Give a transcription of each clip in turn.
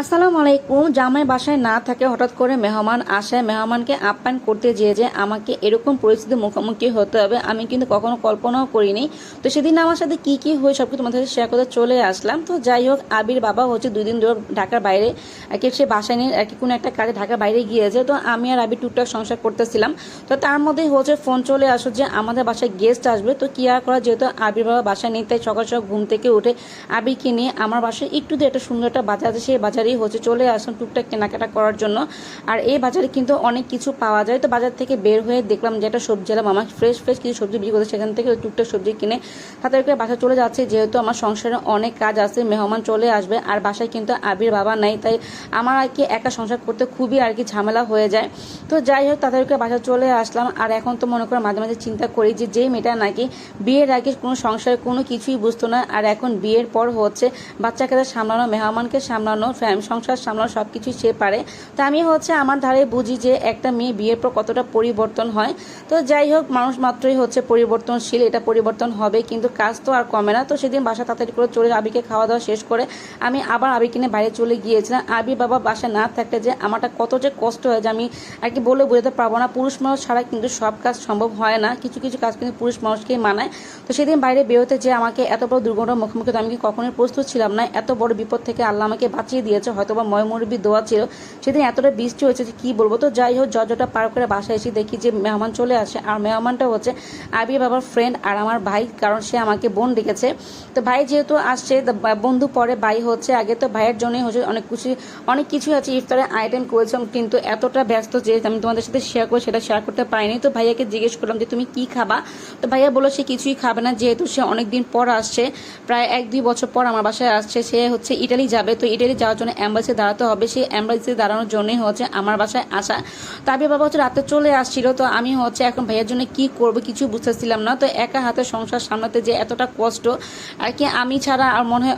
আসসালামু আলাইকুম। জামাই বাসায় না থাকে হঠাৎ করে মেহমান আসে, মেহমানকে আপ্যায়ন করতে যেয়ে যে আমাকে এরকম পরিস্থিতির মুখোমুখি হতে হবে আমি কিন্তু কখনো কল্পনাও করিনি। তো সেদিন আমার সাথে কি কি হয়ে সব কিছু তোমাদের সাথে শেয়ার করতে চলে আসলাম। তো যাই হোক, আবির বাবা হচ্ছে 2 দিন ধরে ঢাকার বাইরে আর কি সে বাসায় নিয়ে আর কি কোনো একটা কাজে ঢাকার বাইরে গিয়েছে। তো আমি আর আবির টুকটাক সংসার করতেছিলাম। তো তার মধ্যে হচ্ছে ফোন চলে আসো যে আমাদের বাসায় গেস্ট আসবে। তো কি আর করা, যেহেতু আবির বাবা বাসায় নেই তাই সকাল সকাল ঘুম থেকে উঠে আবিরকে নিয়ে আমার বাসায় একটু দিয়ে একটা সুন্দর একটা বাজার আছে, সেই বাজারেই হচ্ছে চলে আসলাম টুকটাক কেনাকাটা করার জন্য। আর এই বাজারে কিন্তু অনেক কিছু পাওয়া যায়। তো বাজার থেকে বের হয়ে দেখলাম যে একটা সবজি এলাম, আমার ফ্রেশ ফ্রেশ কিছু সবজি বিক্রি করতে, সেখান থেকে টুকটাক সবজি কিনে হাতে করে বাসায় চলে যাচ্ছে। যেহেতু আমার সংসারে অনেক কাজ আছে, মেহমান চলে আসবে আর বাসায় কিন্তু আবির বাবা নাই, তাই আমার আর কি একা সংসার করতে খুবই আর কি ঝামেলা হয়ে যায়। তো যাই হোক, তাদেরকে বাসায় চলে আসলাম। আর এখন তো মনে করে মাঝে মাঝে চিন্তা করি যে যেই মেয়েটা নাকি বিয়ের আগে কোনো সংসারে কোনো কিছুই বুঝতো না, আর এখন বিয়ের পর হচ্ছে বাচ্চাকে সামলানো, মেহমানকে সামলানো, সংসার সামলানো সব কিছুই সে পারে। তো আমি হচ্ছে আমার ধারে বুঝি যে একটা মেয়ে বিয়ের পর কতটা পরিবর্তন হয়। তো যাই হোক, মানুষ মাত্রই হচ্ছে পরিবর্তনশীল, এটা পরিবর্তন হবে, কিন্তু কাজ তো আর কমে না। তো সেদিন বাসা তাড়াতাড়ি করে চলে আবিকে খাওয়া দাওয়া শেষ করে আমি আবার আবিকে নিয়ে বাইরে চলে গিয়েছিলাম। আবির বাবা বাসায় না থাকলে যে আমারটা কত যে কষ্ট হয় যে আমি আর কি বলে বোঝাতে পারবো না। পুরুষ মানুষ ছাড়া কিন্তু সব কাজ সম্ভব হয় না, কিছু কিছু কাজ কিন্তু পুরুষ মানুষকেই মানায়। তো সেদিন বাইরে বেরোতে যে আমাকে এত বড় দুর্ঘটনার মুখোমুখি, আমি কি কখনোই প্রস্তুত ছিলাম না। এত বড় বিপদ থেকে আল্লাহ আমাকে বাঁচিয়ে দিয়েছে, হয়তো বা ময়মুরবি দোয়া ছিল। সেদিন এতটা বৃষ্টি হয়েছে যে কি বলবো। তো যাই হোক, জজটা পার করে বাসায় এসে দেখি যে মেহমান চলে আসে, আর মেহমানটা হচ্ছে আবির বাবার ফ্রেন্ড আর আমার ভাই, কারণ সে আমাকে বোন ডেকেছে। তো ভাই যেহেতু আসছে, বন্ধু পরে ভাই হচ্ছে আগে। তো ভাইয়ের জন্যই হচ্ছে অনেক কিছু আছে, ইফতারের আইটেম করেছিলাম, কিন্তু এতটা ব্যস্ত যে আমি তোমাদের সাথে শেয়ার করে সেটা শেয়ার করতে পারিনি। তো ভাইয়াকে জিজ্ঞেস করলাম যে তুমি কি খাবা। তো ভাইয়া বললো সে কিছুই খাবে না, যেহেতু সে অনেকদিন পর আসছে, প্রায় 1-2 বছর পর আমার বাসায় আসছে। সে হচ্ছে ইটালি যাবে, তো ইটালি যাওয়ার জন্য অ্যাম্বাসি দাঁড়াতে হবে, সেই অ্যাম্বাসি দাঁড়ানোর জন্যই হচ্ছে আমার বাসায় আসা। তো আবির বাবা হচ্ছে রাতে চলে আসছিল। তো আমি হচ্ছে এখন ভাইয়ের জন্য কি করব কিছু বুঝতেছিলাম না। তো একা হাতে সংসার সামলাতে যে এতটা কষ্ট আর কি আমি ছাড়া আর মনে হয়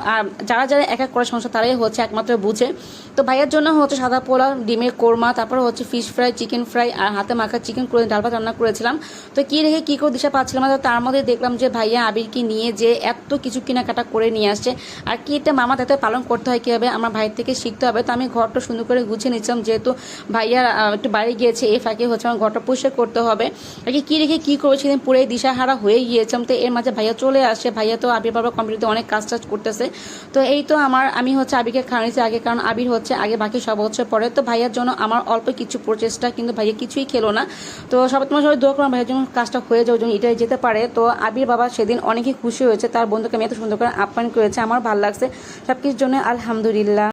যারা যারা একা করে সংসার তারাই হচ্ছে একমাত্র বুঝে। তো ভাইয়ের জন্য হচ্ছে সাদা পোলাও, ডিমের কোরমা, তারপর হচ্ছে ফিশ ফ্রাই, চিকেন ফ্রাই আর হাতে মাখা চিকেন করে ডাল ভাত রান্না করেছিলাম। তো কি রেখে কি করে দিশা পাচ্ছিলাম না। তার মধ্যে দেখলাম যে ভাইয়া আবিরকে নিয়ে যে এত কিছু কেনাকাটা করে নিয়ে আসছে। আর কি এটা মামা তাতে পালন করতে হয় কীভাবে আমার ভাইয়ের থেকে শিখতে হবে। তো আমি ঘরটা সুন্দর করে গুছিয়ে নিচ্ছিলাম, যেহেতু ভাইয়া একটু বাইরে গিয়েছে, এই ফাঁকে হচ্ছে আমার ঘরটা পরিষ্কার করতে হবে। আর কি রেখে কী করবো সেদিন পুরো দিশাহারা হয়ে গিয়েছিলাম। তো এর মাঝে ভাইয়া চলে আসে। ভাইয়া তো আবির বাবার কম্পিউটারে অনেক কাজ টাজ করতেছে। তো এই তো আমি হচ্ছে আবিরকে খাওয়ানিছি আগে, কারণ আবির হচ্ছে আগে, বাকি সব হচ্ছে পরে। তো ভাইয়ার জন্য আমার অল্প কিছু প্রচেষ্টা, কিন্তু ভাইয়া কিছুই খেলো না। তো তোমার সবাই দোয়া করলাম ভাইয়ের জন্য কাজটা হয়ে যাওয়ার জন্য, এটাই যেতে পারে। তো আবির বাবা সেদিন অনেকই খুশি হয়েছে, তার বন্ধুকে আমি এত সুন্দর করে আপ্যায়ন করেছে, আমার ভালো লাগছে সব কিছুর জন্য আলহামদুলিল্লাহ।